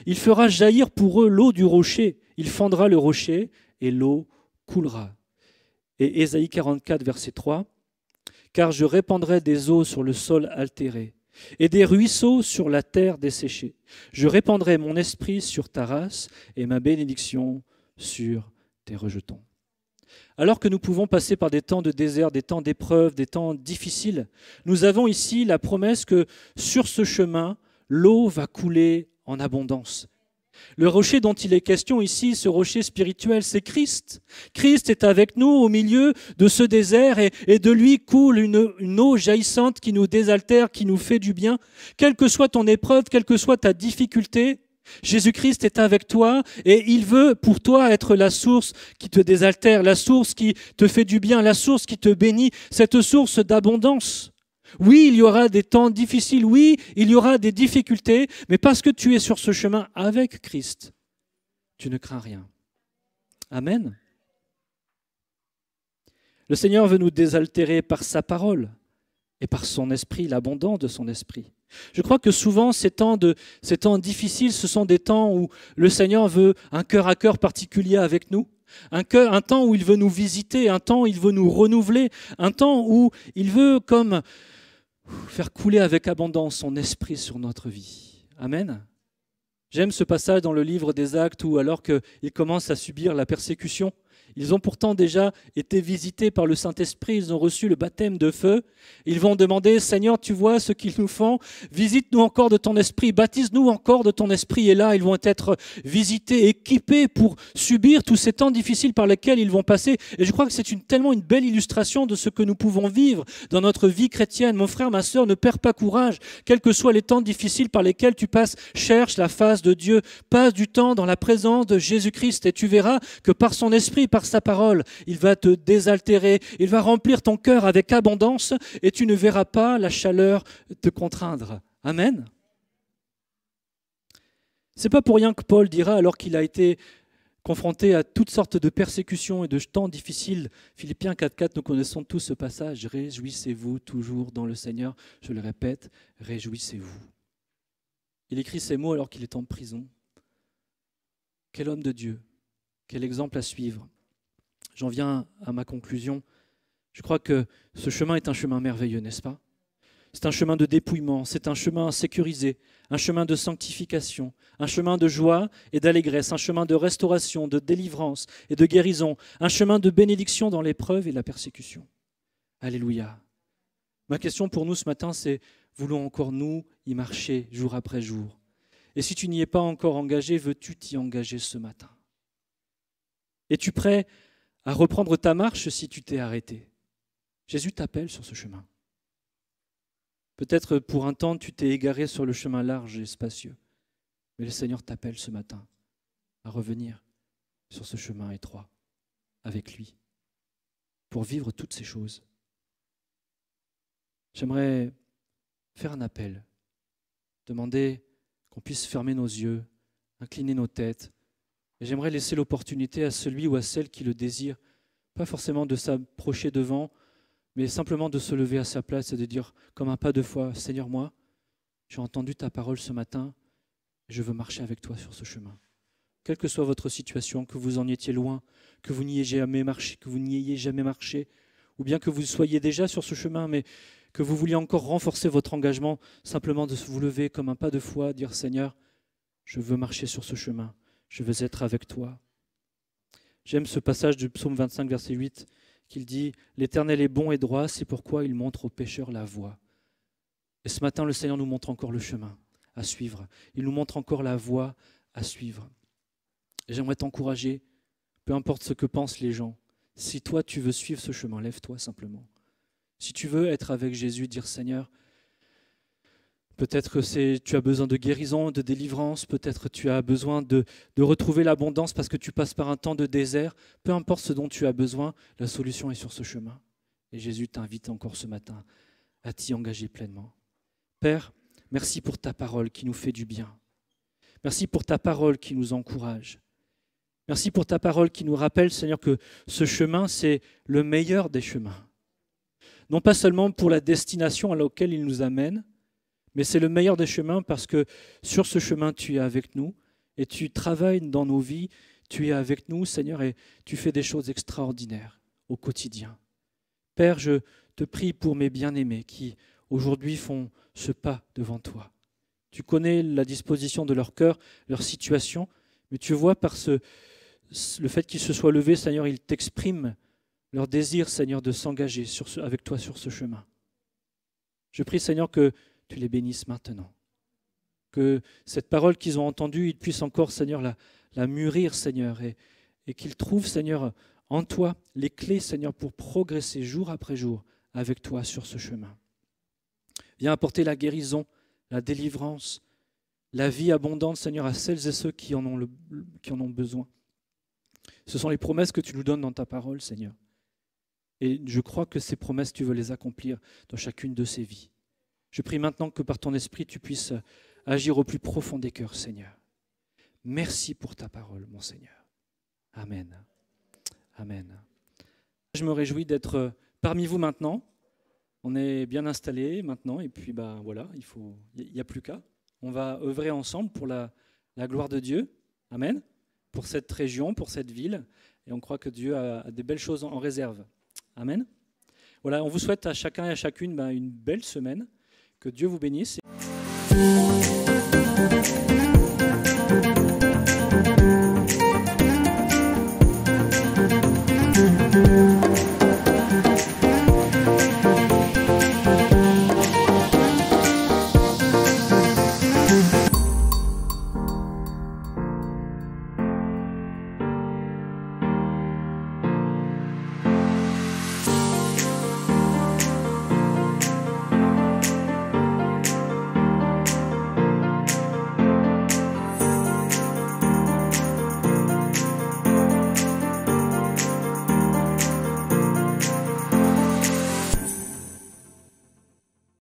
Il fera jaillir pour eux l'eau du rocher. Il fendra le rocher et l'eau coulera. » Et Ésaïe 44, verset 3. « Car je répandrai des eaux sur le sol altéré. et des ruisseaux sur la terre desséchée. Je répandrai mon esprit sur ta race et ma bénédiction sur tes rejetons. » Alors que nous pouvons passer par des temps de désert, des temps d'épreuve, des temps difficiles, nous avons ici la promesse que sur ce chemin, l'eau va couler en abondance. Le rocher dont il est question ici, ce rocher spirituel, c'est Christ. Christ est avec nous au milieu de ce désert et de lui coule une eau jaillissante qui nous désaltère, qui nous fait du bien. Quelle que soit ton épreuve, quelle que soit ta difficulté, Jésus-Christ est avec toi et il veut pour toi être la source qui te désaltère, la source qui te fait du bien, la source qui te bénit, cette source d'abondance. Oui, il y aura des temps difficiles, oui, il y aura des difficultés, mais parce que tu es sur ce chemin avec Christ, tu ne crains rien. Amen. Le Seigneur veut nous désaltérer par sa parole et par son esprit, l'abondance de son esprit. Je crois que souvent, ces temps difficiles, ce sont des temps où le Seigneur veut un cœur à cœur particulier avec nous, un temps où il veut nous visiter, un temps où il veut nous renouveler, un temps où il veut comme faire couler avec abondance son esprit sur notre vie. Amen. J'aime ce passage dans le livre des Actes où, alors qu'ils commencent à subir la persécution, ils ont pourtant déjà été visités par le Saint-Esprit, ils ont reçu le baptême de feu. Ils vont demander, Seigneur, tu vois ce qu'ils nous font, visite-nous encore de ton esprit, baptise-nous encore de ton esprit. Et là, ils vont être visités, équipés pour subir tous ces temps difficiles par lesquels ils vont passer. Et je crois que c'est tellement une belle illustration de ce que nous pouvons vivre dans notre vie chrétienne. Mon frère, ma sœur, ne perds pas courage, quels que soient les temps difficiles par lesquels tu passes, cherche la face de Dieu, passe du temps dans la présence de Jésus-Christ et tu verras que par son esprit, par sa parole, il va te désaltérer, il va remplir ton cœur avec abondance et tu ne verras pas la chaleur te contraindre. Amen. C'est pas pour rien que Paul dira, alors qu'il a été confronté à toutes sortes de persécutions et de temps difficiles, Philippiens 4.4, nous connaissons tous ce passage, réjouissez-vous toujours dans le Seigneur, je le répète, réjouissez-vous. Il écrit ces mots alors qu'il est en prison. Quel homme de Dieu, quel exemple à suivre. J'en viens à ma conclusion. Je crois que ce chemin est un chemin merveilleux, n'est-ce pas? C'est un chemin de dépouillement, c'est un chemin sécurisé, un chemin de sanctification, un chemin de joie et d'allégresse, un chemin de restauration, de délivrance et de guérison, un chemin de bénédiction dans l'épreuve et la persécution. Alléluia. Ma question pour nous ce matin, c'est, voulons encore nous y marcher jour après jour? Et si tu n'y es pas encore engagé, veux-tu t'y engager ce matin? Es-tu prêt à reprendre ta marche si tu t'es arrêté? Jésus t'appelle sur ce chemin. Peut-être pour un temps, tu t'es égaré sur le chemin large et spacieux, mais le Seigneur t'appelle ce matin à revenir sur ce chemin étroit avec lui pour vivre toutes ces choses. J'aimerais faire un appel, demander qu'on puisse fermer nos yeux, incliner nos têtes. Et j'aimerais laisser l'opportunité à celui ou à celle qui le désire, pas forcément de s'approcher devant, mais simplement de se lever à sa place et de dire comme un pas de foi, Seigneur, moi, j'ai entendu ta parole ce matin, et je veux marcher avec toi sur ce chemin. Quelle que soit votre situation, que vous en étiez loin, que vous n'y ayez jamais marché, ou bien que vous soyez déjà sur ce chemin, mais que vous vouliez encore renforcer votre engagement, simplement de vous lever comme un pas de foi, dire Seigneur, je veux marcher sur ce chemin. Je veux être avec toi. J'aime ce passage du psaume 25, verset 8, qu'il dit « L'Éternel est bon et droit, c'est pourquoi il montre aux pécheurs la voie. » Et ce matin, le Seigneur nous montre encore le chemin à suivre. Il nous montre encore la voie à suivre. Et j'aimerais t'encourager, peu importe ce que pensent les gens, si toi tu veux suivre ce chemin, lève-toi simplement. Si tu veux être avec Jésus, dire « Seigneur, peut-être que tu as besoin de guérison, de délivrance, peut-être tu as besoin de retrouver l'abondance parce que tu passes par un temps de désert. Peu importe ce dont tu as besoin, la solution est sur ce chemin. Et Jésus t'invite encore ce matin à t'y engager pleinement. Père, merci pour ta parole qui nous fait du bien. Merci pour ta parole qui nous encourage. Merci pour ta parole qui nous rappelle, Seigneur, que ce chemin, c'est le meilleur des chemins. Non pas seulement pour la destination à laquelle il nous amène, mais c'est le meilleur des chemins parce que sur ce chemin, tu es avec nous et tu travailles dans nos vies. Tu es avec nous, Seigneur, et tu fais des choses extraordinaires au quotidien. Père, je te prie pour mes bien-aimés qui aujourd'hui font ce pas devant toi. Tu connais la disposition de leur cœur, leur situation, mais tu vois par le fait qu'ils se soient levés, Seigneur, ils t'expriment leur désir, Seigneur, de s'engager avec toi sur ce chemin. Je prie, Seigneur, que tu les bénisses maintenant. Que cette parole qu'ils ont entendue, ils puissent encore, Seigneur, la mûrir, Seigneur, et qu'ils trouvent, Seigneur, en toi les clés, Seigneur, pour progresser jour après jour avec toi sur ce chemin. Viens apporter la guérison, la délivrance, la vie abondante, Seigneur, à celles et ceux qui en ont besoin. Ce sont les promesses que tu nous donnes dans ta parole, Seigneur. Et je crois que ces promesses, tu veux les accomplir dans chacune de ces vies. Je prie maintenant que par ton esprit, tu puisses agir au plus profond des cœurs, Seigneur. Merci pour ta parole, mon Seigneur. Amen. Amen. Je me réjouis d'être parmi vous maintenant. On est bien installés maintenant et puis voilà, il n'y a plus qu'à. On va œuvrer ensemble pour la gloire de Dieu. Amen. Pour cette région, pour cette ville. Et on croit que Dieu a des belles choses en réserve. Amen. Voilà, on vous souhaite à chacun et à chacune une belle semaine. Que Dieu vous bénisse.